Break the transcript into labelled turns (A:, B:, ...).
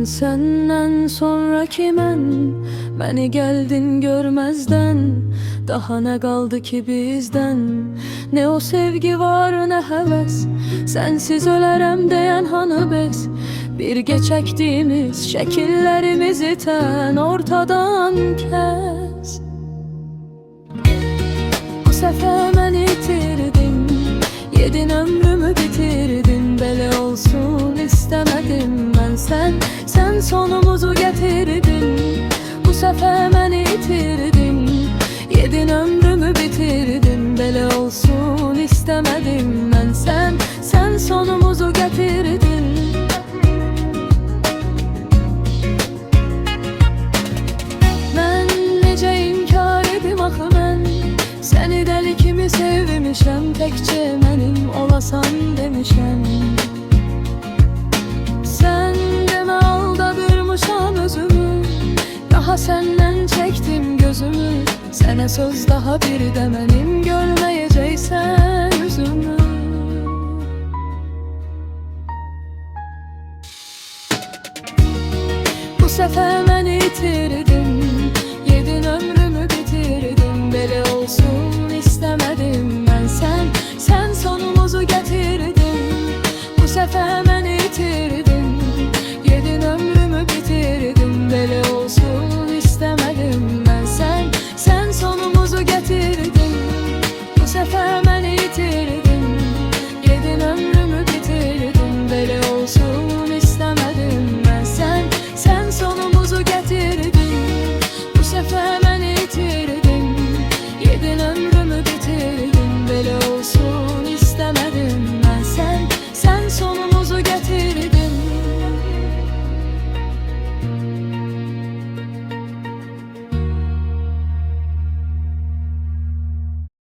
A: senden sonraki beni geldin görmezden. Daha ne kaldı ki bizden? Ne o sevgi var ne heves, sensiz ölərəm deyən hanı bez. Birgə çəkdiyimiz şəkillərimizi tən ortadan kəs. Bu səfər məni itirdin, yedin ömrümü bitirdin. Belə olsun istemedim mən, sen sonumuzu getirdin. Bu səfər məni itirdin, yedin ömrümü bitirdin. Belə olsun istemedim mən, sen sonumuzu getirdin. Mən necə inkar edim axı mən, səni dəli kimi sevmişəm. Təkcə mənim olasan demişəm. Sən demə aldadırmışam özümü, daha səndən çəkdim gözümü. Sənə söz daha bir də mənim, görməyəcəksən üzümü. Bu səfər məni itirdin,